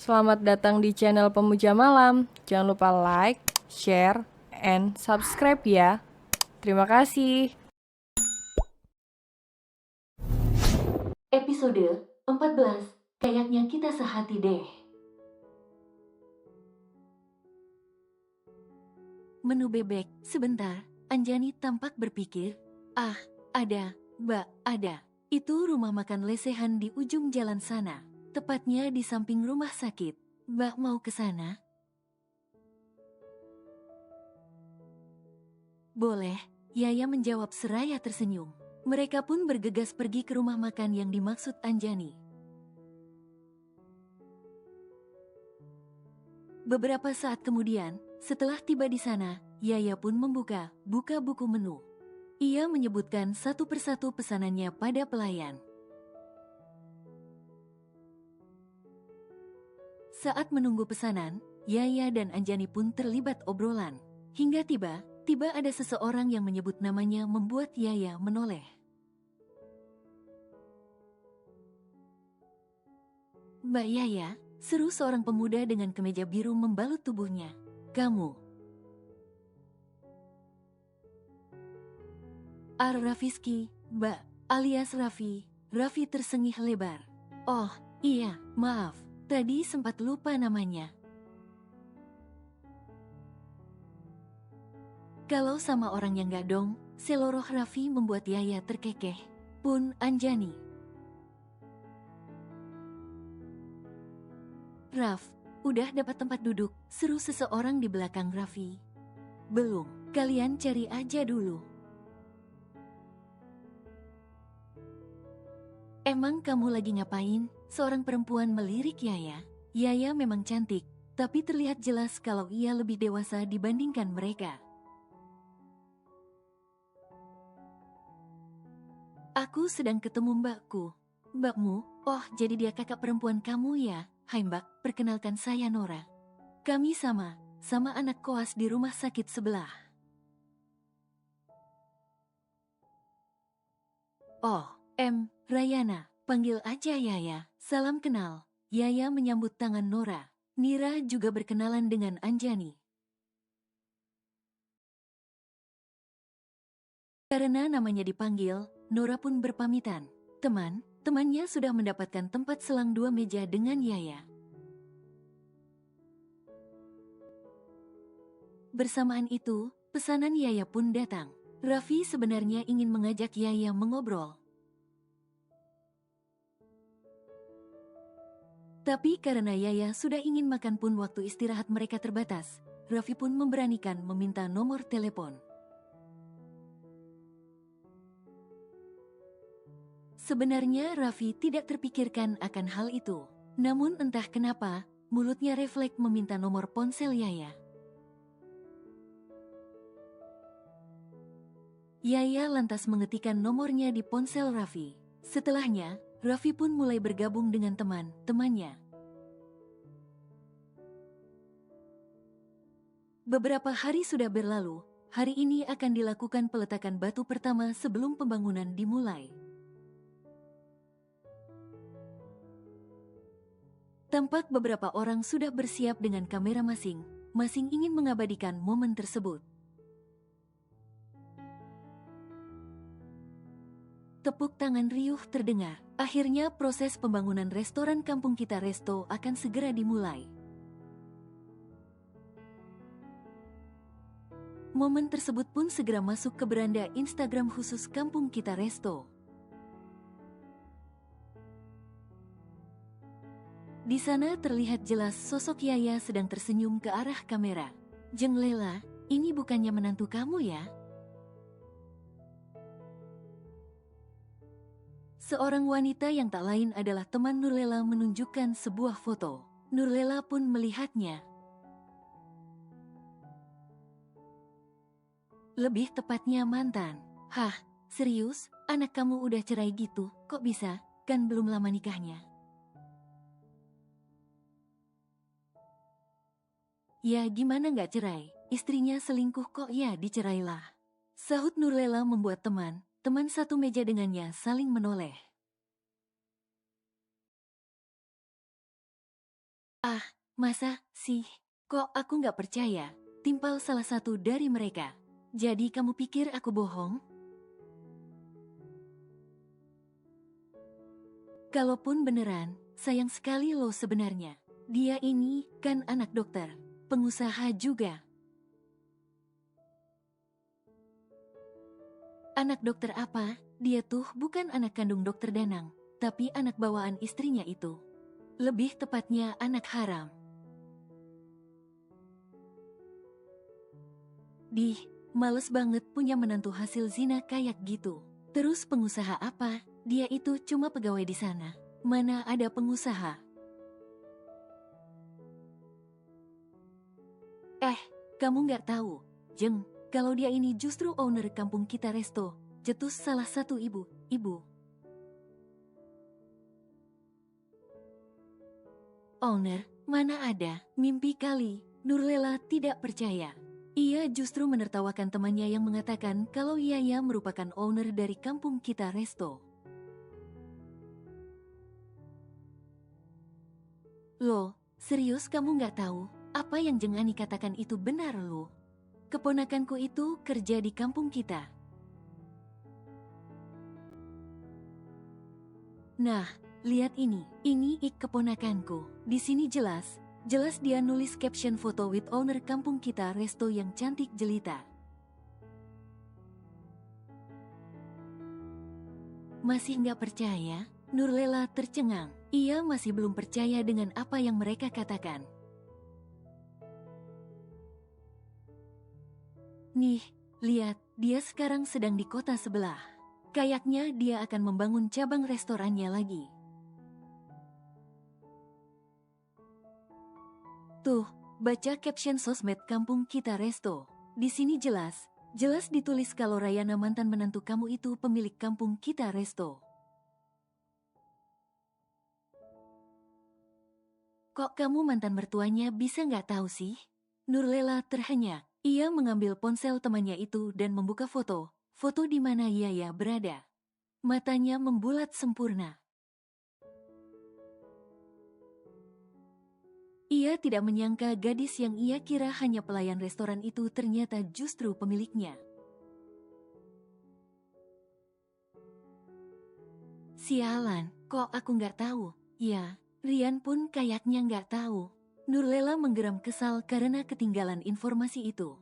Selamat datang di channel Pemuja Malam. Jangan lupa like, share, and subscribe ya. Terima kasih. Episode 14. Kayaknya kita sehati deh. Menu bebek. Sebentar, Anjani tampak berpikir. Ah, ada, Mbak, ada. Itu rumah makan lesehan di ujung jalan sana. Tepatnya di samping rumah sakit. Mbak mau ke sana? Boleh, Yaya menjawab seraya tersenyum. Mereka pun bergegas pergi ke rumah makan yang dimaksud Anjani. Beberapa saat kemudian, setelah tiba di sana, Yaya pun buka buku menu. Ia menyebutkan satu persatu pesanannya pada pelayan. Saat menunggu pesanan, Yaya dan Anjani pun terlibat obrolan. Hingga tiba ada seseorang yang menyebut namanya membuat Yaya menoleh. Mbak Yaya, seru seorang pemuda dengan kemeja biru membalut tubuhnya. Kamu? Rafiski, Mbak, alias Raffi. Raffi tersengih lebar. Oh, iya, maaf. Tadi sempat lupa namanya. Kalau sama orang yang gak dong, seloroh Raffi membuat Yaya terkekeh. Pun Anjani. Raf, udah dapat tempat duduk, seru seseorang di belakang Raffi. Belum, kalian cari aja dulu. Emang kamu lagi ngapain? Seorang perempuan melirik Yaya. Yaya memang cantik, tapi terlihat jelas kalau ia lebih dewasa dibandingkan mereka. Aku sedang ketemu mbakku. Mbakmu? Oh, jadi dia kakak perempuan kamu ya? Hai mbak, perkenalkan saya Nora. Kami sama anak koas di rumah sakit sebelah. Oh, Rayana, panggil aja Yaya. Salam kenal. Yaya menyambut tangan Nora. Nira juga berkenalan dengan Anjani. Karena namanya dipanggil, Nora pun berpamitan. Temannya sudah mendapatkan tempat selang 2 meja dengan Yaya. Bersamaan itu, pesanan Yaya pun datang. Raffi sebenarnya ingin mengajak Yaya mengobrol. Tapi karena Yaya sudah ingin makan pun waktu istirahat mereka terbatas, Raffi pun memberanikan meminta nomor telepon. Sebenarnya Raffi tidak terpikirkan akan hal itu. Namun entah kenapa, mulutnya refleks meminta nomor ponsel Yaya. Yaya lantas mengetikkan nomornya di ponsel Raffi. Setelahnya, Raffi pun mulai bergabung dengan teman-temannya. Beberapa hari sudah berlalu, hari ini akan dilakukan peletakan batu pertama sebelum pembangunan dimulai. Tampak beberapa orang sudah bersiap dengan kamera masing-masing ingin mengabadikan momen tersebut. Tepuk tangan riuh terdengar. Akhirnya proses pembangunan restoran Kampung Kita Resto akan segera dimulai. Momen tersebut pun segera masuk ke beranda Instagram khusus Kampung Kita Resto. Di sana terlihat jelas sosok Yaya sedang tersenyum ke arah kamera. Jeng Lela, ini bukannya menantu kamu ya? Seorang wanita yang tak lain adalah teman Nurlela menunjukkan sebuah foto. Nurlela pun melihatnya. Lebih tepatnya mantan. Hah, serius? Anak kamu udah cerai gitu? Kok bisa? Kan belum lama nikahnya. Ya gimana nggak cerai? Istrinya selingkuh kok ya dicerailah. Sahut Nurlela membuat teman satu meja dengannya saling menoleh. Ah, masa sih? Kok aku nggak percaya? Timpal salah satu dari mereka. Jadi kamu pikir aku bohong? Kalaupun beneran, sayang sekali lo sebenarnya. Dia ini kan anak dokter, pengusaha juga. Anak dokter apa? Dia tuh bukan anak kandung dokter Danang, tapi anak bawaan istrinya itu. Lebih tepatnya anak haram. Males banget punya menantu hasil zina kayak gitu. Terus pengusaha apa? Dia itu cuma pegawai di sana. Mana ada pengusaha? Kamu nggak tahu, Jeng, kalau dia ini justru owner kampung kita resto. Cetus salah satu ibu. Owner, mana ada, mimpi kali. Nurlela tidak percaya. Ia justru menertawakan temannya yang mengatakan kalau Yaya merupakan owner dari kampung kita resto. Loh, serius kamu nggak tahu? Apa yang Jeng Ani katakan itu benar loh. Keponakanku itu kerja di kampung kita. Nah, lihat ini. Ini keponakanku. Di sini jelas dia nulis caption foto with owner kampung kita resto yang cantik jelita. Masih nggak percaya? Nurlela tercengang. Ia masih belum percaya dengan apa yang mereka katakan. Nih, lihat, dia sekarang sedang di kota sebelah. Kayaknya dia akan membangun cabang restorannya lagi. Tuh, baca caption sosmed kampung kita resto. Di sini jelas ditulis kalau Rayana mantan menantu kamu itu pemilik kampung kita resto. Kok kamu mantan mertuanya bisa nggak tahu sih? Nurlela terhenyak. Ia mengambil ponsel temannya itu dan membuka foto di mana Yaya berada. Matanya membulat sempurna. Ia tidak menyangka gadis yang ia kira hanya pelayan restoran itu ternyata justru pemiliknya. Sialan, kok aku nggak tahu? Ya, Rian pun kayaknya nggak tahu. Nurlela menggeram kesal karena ketinggalan informasi itu.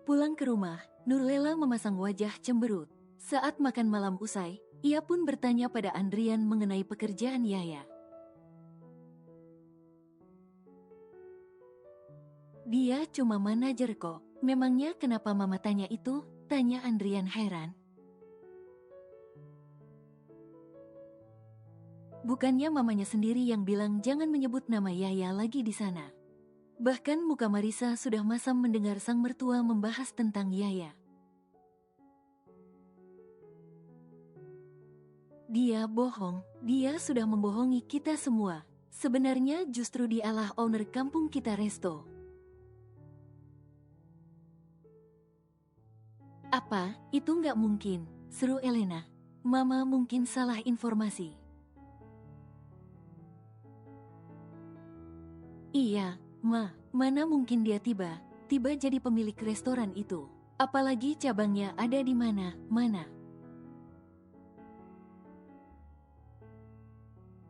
Pulang ke rumah, Nurlela memasang wajah cemberut. Saat makan malam usai, ia pun bertanya pada Andrian mengenai pekerjaan Yaya. Dia cuma manajer kok. Memangnya kenapa mama tanya itu? Tanya Andrian heran. Bukannya mamanya sendiri yang bilang jangan menyebut nama Yaya lagi di sana. Bahkan muka Marisa sudah masam mendengar sang mertua membahas tentang Yaya. Dia bohong, dia sudah membohongi kita semua. Sebenarnya justru dialah owner kampung kita resto. Apa? Itu nggak mungkin, seru Elena. Mama mungkin salah informasi. Iya, Ma, mana mungkin dia tiba jadi pemilik restoran itu. Apalagi cabangnya ada di mana.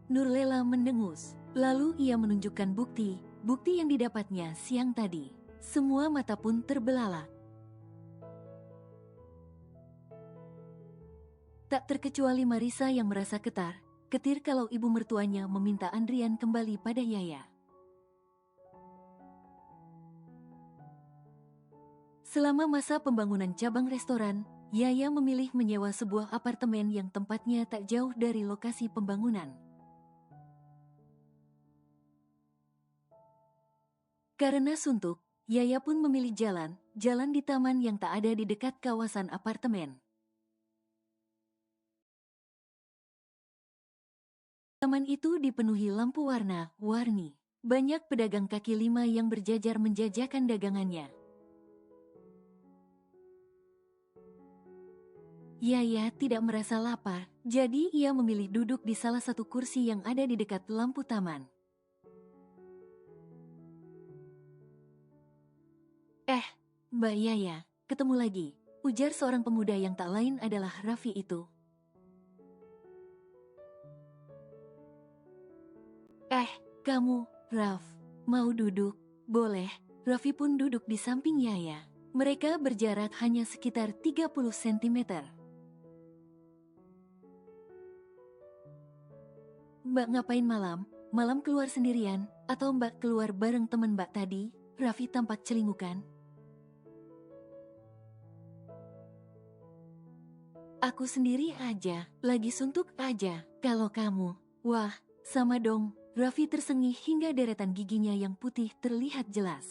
Nurlela mendengus, lalu ia menunjukkan bukti yang didapatnya siang tadi. Semua mata pun terbelalak. Tak terkecuali Marisa yang merasa ketir kalau ibu mertuanya meminta Andrian kembali pada Yaya. Selama masa pembangunan cabang restoran, Yaya memilih menyewa sebuah apartemen yang tempatnya tak jauh dari lokasi pembangunan. Karena suntuk, Yaya pun memilih jalan di taman yang tak ada di dekat kawasan apartemen. Taman itu dipenuhi lampu warna-warni. Banyak pedagang kaki lima yang berjajar menjajakan dagangannya. Yaya tidak merasa lapar, Jadi ia memilih duduk di salah satu kursi yang ada di dekat lampu taman. Mbak Yaya, ketemu lagi, ujar seorang pemuda yang tak lain adalah Raffi itu. Kamu, Raf, mau duduk? Boleh. Raffi pun duduk di samping Yaya. Mereka berjarak hanya sekitar 30 cm. Mbak ngapain malam? Malam keluar sendirian? Atau Mbak keluar bareng teman Mbak tadi? Raffi tampak celingukan. Aku sendiri aja, lagi suntuk aja. Kalau kamu, wah, sama dong. Raffi tersengih hingga deretan giginya yang putih terlihat jelas.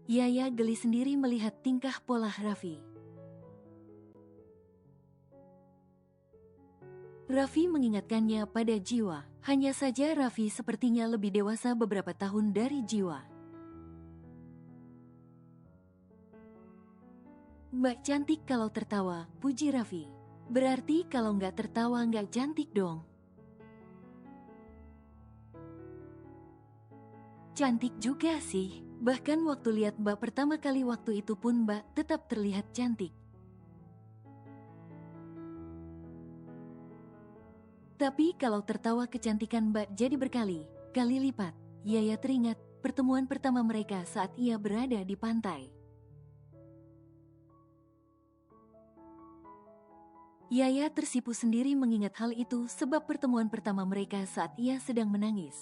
Yaya geli sendiri melihat tingkah pola Raffi. Raffi mengingatkannya pada Jiwa. Hanya saja Raffi sepertinya lebih dewasa beberapa tahun dari Jiwa. Mbak cantik kalau tertawa, puji Raffi. Berarti kalau nggak tertawa nggak cantik dong. Cantik juga sih. Bahkan waktu lihat Mbak pertama kali waktu itu pun Mbak tetap terlihat cantik. Tapi kalau tertawa kecantikan Mbak jadi berkali-kali lipat. Yaya teringat pertemuan pertama mereka saat ia berada di pantai. Yaya tersipu sendiri mengingat hal itu sebab pertemuan pertama mereka saat ia sedang menangis.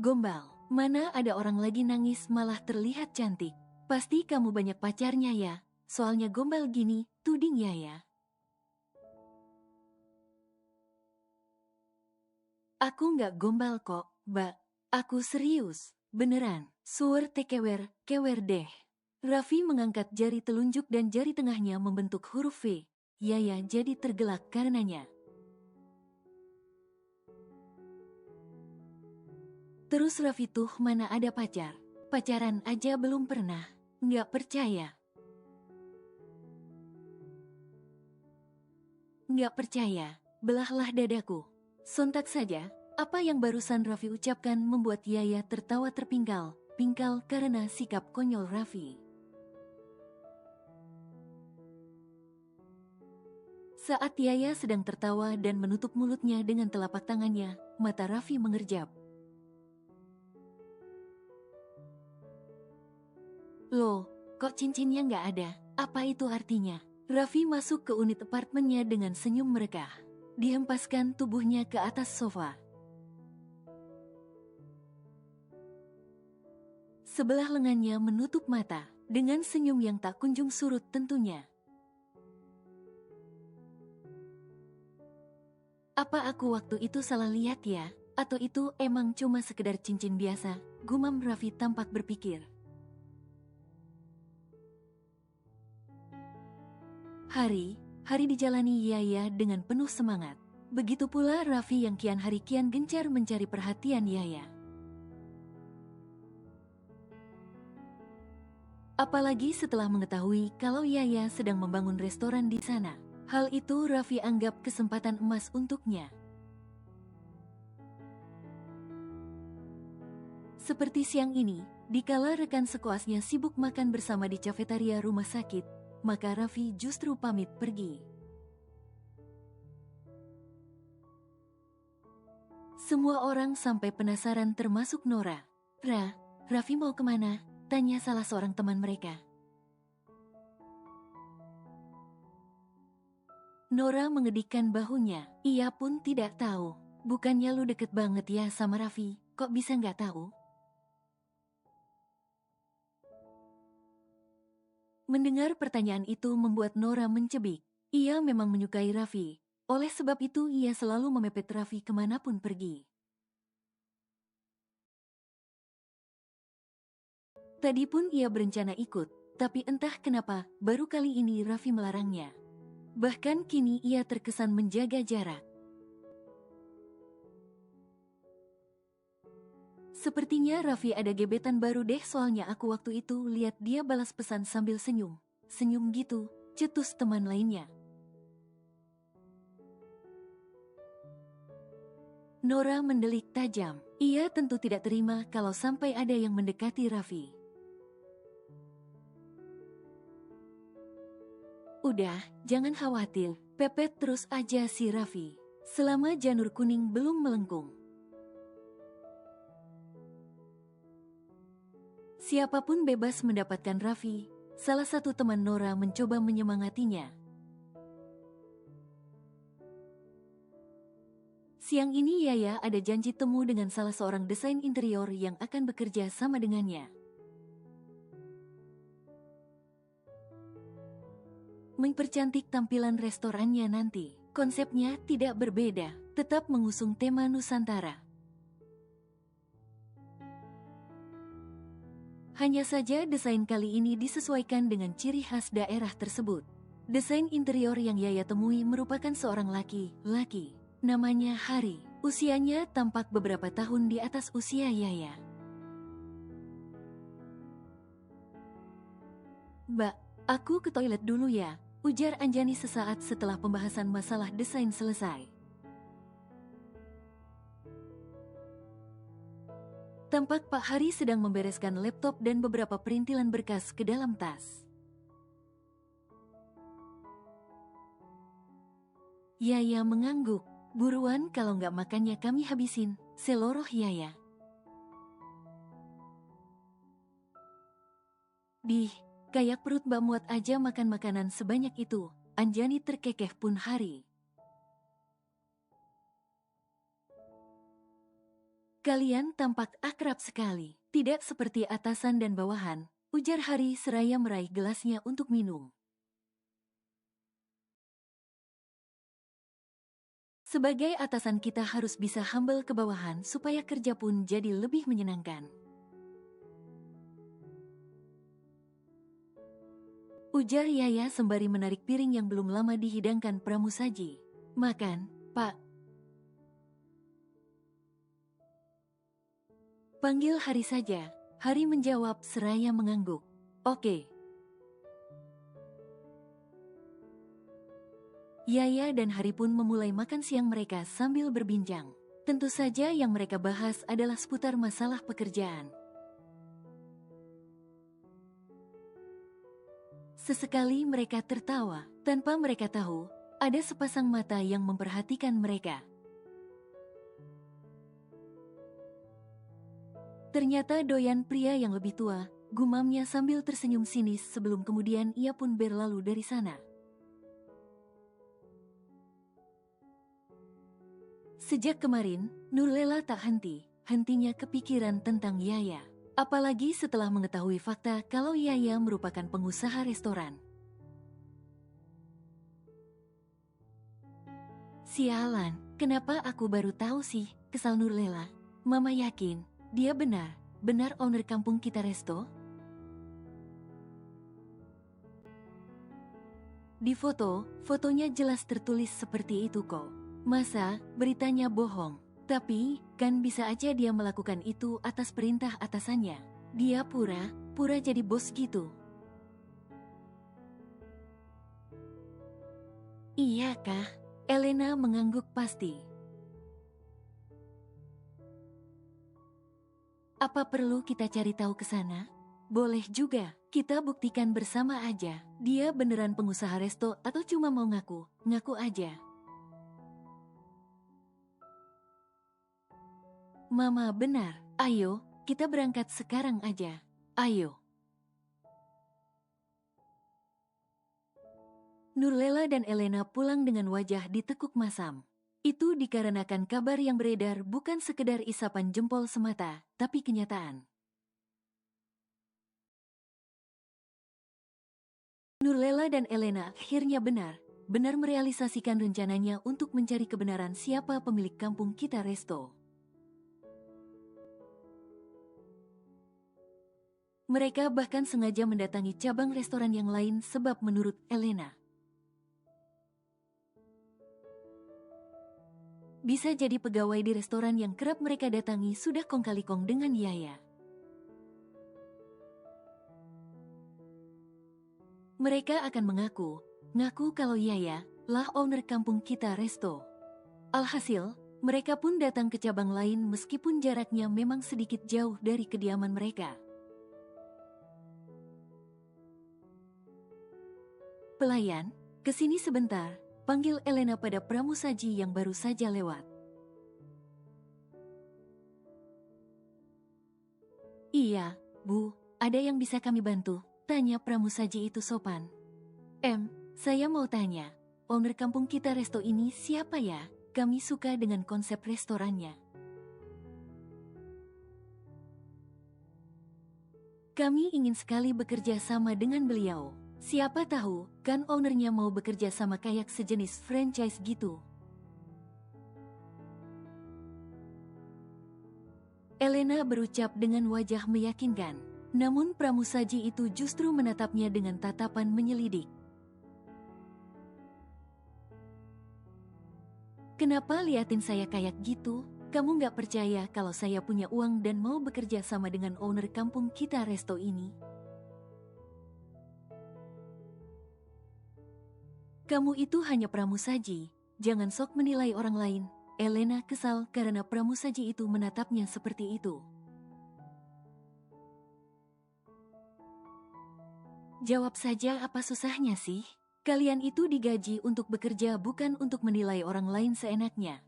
Gombal, mana ada orang lagi nangis malah terlihat cantik. Pasti kamu banyak pacarnya ya, soalnya gombal gini, tuding Yaya. Aku nggak gombal kok, Mbak. Aku serius, beneran. Suwer tekewer, kewer deh. Raffi mengangkat jari telunjuk dan jari tengahnya membentuk huruf V. Yaya jadi tergelak karenanya. Terus Raffi tuh mana ada pacar? Pacaran aja belum pernah. Nggak percaya. Nggak percaya, belahlah dadaku. Sontak saja, apa yang barusan Raffi ucapkan membuat Yaya tertawa terpingkal. Pingkal karena sikap konyol Raffi. Saat Yaya sedang tertawa dan menutup mulutnya dengan telapak tangannya, mata Raffi mengerjap. Loh, kok cincinnya nggak ada? Apa itu artinya? Raffi masuk ke unit apartemennya dengan senyum merekah. Dihempaskan tubuhnya ke atas sofa. Sebelah lengannya menutup mata, dengan senyum yang tak kunjung surut tentunya. Apa aku waktu itu salah lihat ya? Atau itu emang cuma sekedar cincin biasa? Gumam Raffi tampak berpikir. Hari dijalani Yaya dengan penuh semangat. Begitu pula Raffi yang kian hari kian gencar mencari perhatian Yaya. Apalagi setelah mengetahui kalau Yaya sedang membangun restoran di sana. Hal itu Raffi anggap kesempatan emas untuknya. Seperti siang ini, dikala rekan sekoasnya sibuk makan bersama di kafetaria rumah sakit, maka Raffi justru pamit pergi. Semua orang sampai penasaran termasuk Nora. Raffi mau kemana? Tanya salah seorang teman mereka. Nora mengedikkan bahunya. Ia pun tidak tahu. Bukannya lu deket banget ya sama Raffi? Kok bisa nggak tahu? Mendengar pertanyaan itu membuat Nora mencebik. Ia memang menyukai Raffi. Oleh sebab itu ia selalu memepet Raffi kemanapun pergi. Tadi pun ia berencana ikut, tapi entah kenapa baru kali ini Raffi melarangnya. Bahkan kini ia terkesan menjaga jarak. Sepertinya Raffi ada gebetan baru deh soalnya aku waktu itu lihat dia balas pesan sambil senyum. Senyum gitu, cetus teman lainnya. Nora mendelik tajam. Ia tentu tidak terima kalau sampai ada yang mendekati Raffi. Udah, jangan khawatir, pepet terus aja si Raffi. Selama janur kuning belum melengkung. Siapapun bebas mendapatkan Raffi. Salah satu teman Nora mencoba menyemangatinya. Siang ini Yaya ada janji temu dengan salah seorang desain interior yang akan bekerja sama dengannya. Mempercantik tampilan restorannya nanti. Konsepnya tidak berbeda, tetap mengusung tema Nusantara. Hanya saja desain kali ini disesuaikan dengan ciri khas daerah tersebut. Desain interior yang Yaya temui merupakan seorang laki-laki. Namanya Hari. Usianya tampak beberapa tahun di atas usia Yaya. "Mbak, aku ke toilet dulu ya," ujar Anjani sesaat setelah pembahasan masalah desain selesai. Tampak Pak Hari sedang membereskan laptop dan beberapa perintilan berkas ke dalam tas. Yaya mengangguk. "Buruan, kalau nggak makannya kami habisin," seloroh Yaya. "Dih, kayak perut mbak muat aja makan makanan sebanyak itu," Anjani terkekeh pun Hari. "Kalian tampak akrab sekali, tidak seperti atasan dan bawahan," ujar Hari seraya meraih gelasnya untuk minum. "Sebagai atasan kita harus bisa humble ke bawahan supaya kerja pun jadi lebih menyenangkan," ujar Yaya sembari menarik piring yang belum lama dihidangkan pramusaji. "Makan, Pak," panggil Hari saja. Hari menjawab seraya mengangguk. "Oke." Yaya dan Hari pun memulai makan siang mereka sambil berbincang. Tentu saja yang mereka bahas adalah seputar masalah pekerjaan. Sesekali mereka tertawa, tanpa mereka tahu, ada sepasang mata yang memperhatikan mereka. Ternyata doyan pria yang lebih tua, gumamnya sambil tersenyum sinis sebelum kemudian ia pun berlalu dari sana. Sejak kemarin, Nurlela tak hentinya kepikiran tentang Yaya. Apalagi setelah mengetahui fakta kalau Yaya merupakan pengusaha restoran. "Sialan, kenapa aku baru tahu sih?" kesal Nurlela. "Mama yakin, dia benar owner kampung kita resto?" Di fotonya jelas tertulis seperti itu kok. Masa beritanya bohong? Tapi, kan bisa aja dia melakukan itu atas perintah atasannya. Dia pura jadi bos gitu. "Iya kah?" Elena mengangguk pasti. "Apa perlu kita cari tahu ke sana?" "Boleh juga, kita buktikan bersama aja. Dia beneran pengusaha resto atau cuma mau ngaku aja." "Mama benar, ayo, kita berangkat sekarang aja. Ayo." Nurlela dan Elena pulang dengan wajah ditekuk masam. Itu dikarenakan kabar yang beredar bukan sekedar isapan jempol semata, tapi kenyataan. Nurlela dan Elena akhirnya benar merealisasikan rencananya untuk mencari kebenaran siapa pemilik kampung kita resto. Mereka bahkan sengaja mendatangi cabang restoran yang lain sebab menurut Elena, bisa jadi pegawai di restoran yang kerap mereka datangi sudah kong kali kong dengan Yaya. Mereka akan mengaku ngaku kalau Yaya lah owner kampung kita resto. Alhasil, mereka pun datang ke cabang lain meskipun jaraknya memang sedikit jauh dari kediaman mereka. Pelayan, kesini sebentar, panggil Elena pada pramusaji yang baru saja lewat. Iya, Bu, ada yang bisa kami bantu? Tanya pramusaji itu sopan. Saya mau tanya, owner kampung kita resto ini siapa ya? Kami suka dengan konsep restorannya. Kami ingin sekali bekerja sama dengan beliau. Siapa tahu, kan ownernya mau bekerja sama kayak sejenis franchise gitu. Elena berucap dengan wajah meyakinkan. Namun pramusaji itu justru menatapnya dengan tatapan menyelidik. Kenapa liatin saya kayak gitu? Kamu nggak percaya kalau saya punya uang dan mau bekerja sama dengan owner kampung kita resto ini? Kamu itu hanya pramusaji, jangan sok menilai orang lain. Elena kesal karena pramusaji itu menatapnya seperti itu. Jawab saja, apa susahnya sih? Kalian itu digaji untuk bekerja, bukan untuk menilai orang lain seenaknya.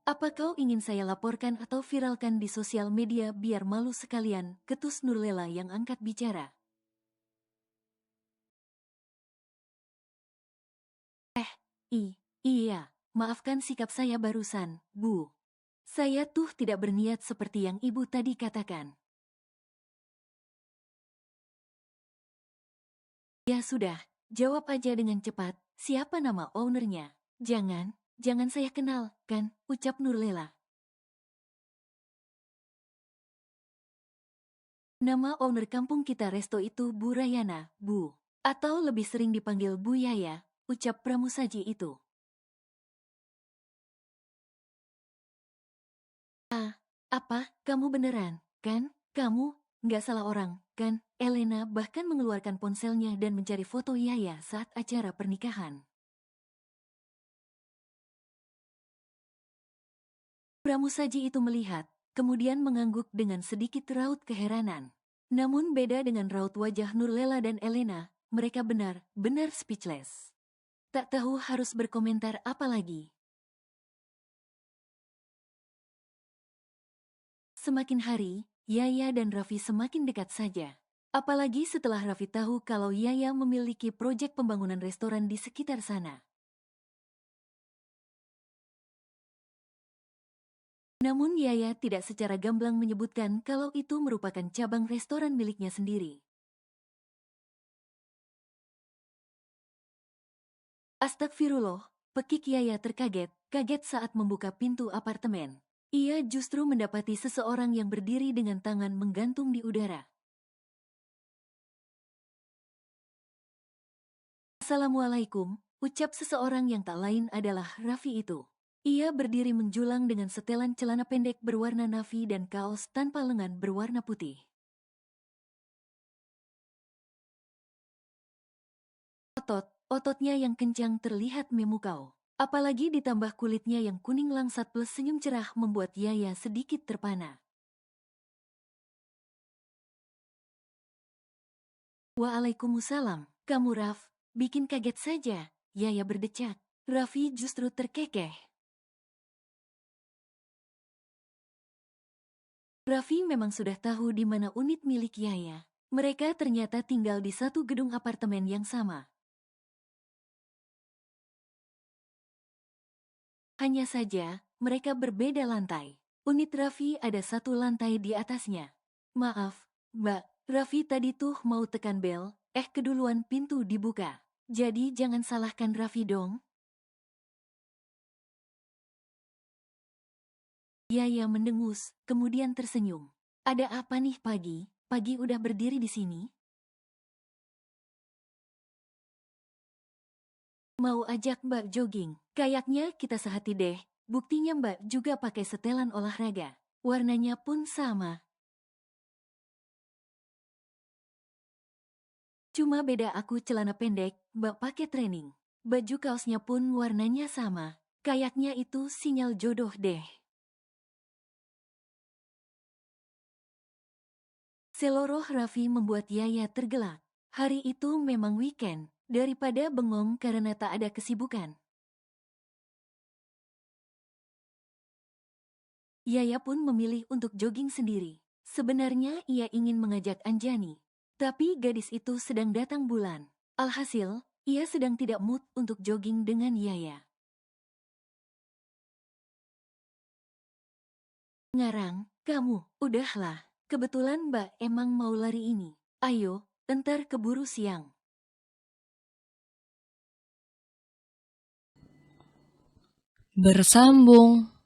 Apa kau ingin saya laporkan atau viralkan di sosial media biar malu sekalian? Ketus Nurlela yang angkat bicara. Iya, maafkan sikap saya barusan, Bu. Saya tuh tidak berniat seperti yang Ibu tadi katakan. Ya sudah, jawab aja dengan cepat, siapa nama ownernya? Jangan saya kenal, kan, ucap Nurlela. Nama owner kampung kita resto itu Bu Rayana, Bu. Atau lebih sering dipanggil Bu Yaya, ucap pramusaji itu. Apa, kamu beneran, kan? Kamu, nggak salah orang, kan? Elena bahkan mengeluarkan ponselnya dan mencari foto Yaya saat acara pernikahan. Pramusaji itu melihat, kemudian mengangguk dengan sedikit raut keheranan. Namun beda dengan raut wajah Nurlela dan Elena, mereka benar-benar speechless. Tak tahu harus berkomentar apa lagi. Semakin hari, Yaya dan Raffi semakin dekat saja. Apalagi setelah Raffi tahu kalau Yaya memiliki proyek pembangunan restoran di sekitar sana. Namun Yaya tidak secara gamblang menyebutkan kalau itu merupakan cabang restoran miliknya sendiri. Astagfirullah, pekik Yaya kaget saat membuka pintu apartemen. Ia justru mendapati seseorang yang berdiri dengan tangan menggantung di udara. Assalamualaikum, ucap seseorang yang tak lain adalah Raffi itu. Ia berdiri menjulang dengan setelan celana pendek berwarna navy dan kaos tanpa lengan berwarna putih. Ototnya yang kencang terlihat memukau. Apalagi ditambah kulitnya yang kuning langsat plus senyum cerah membuat Yaya sedikit terpana. Waalaikumsalam, kamu Raf, bikin kaget saja, Yaya berdecak. Raffi justru terkekeh. Raffi memang sudah tahu di mana unit milik Yaya. Mereka ternyata tinggal di satu gedung apartemen yang sama. Hanya saja, mereka berbeda lantai. Unit Raffi ada satu lantai di atasnya. Maaf, Mbak, Raffi tadi tuh mau tekan bel, keduluan pintu dibuka. Jadi jangan salahkan Raffi dong. Yaya mendengus, kemudian tersenyum. Ada apa nih Pagi? Pagi udah berdiri di sini? Mau ajak Mbak jogging? Kayaknya kita sehati deh. Buktinya Mbak juga pakai setelan olahraga. Warnanya pun sama. Cuma beda aku celana pendek, Mbak pakai training. Baju kaosnya pun warnanya sama. Kayaknya itu sinyal jodoh deh. Seloroh Raffi membuat Yaya tergelak. Hari itu memang weekend, daripada bengong karena tak ada kesibukan. Yaya pun memilih untuk jogging sendiri. Sebenarnya ia ingin mengajak Anjani, tapi gadis itu sedang datang bulan. Alhasil, ia sedang tidak mood untuk jogging dengan Yaya. Ngarang, kamu, udahlah. Kebetulan Mbak emang mau lari ini. Ayo, entar keburu siang. Bersambung.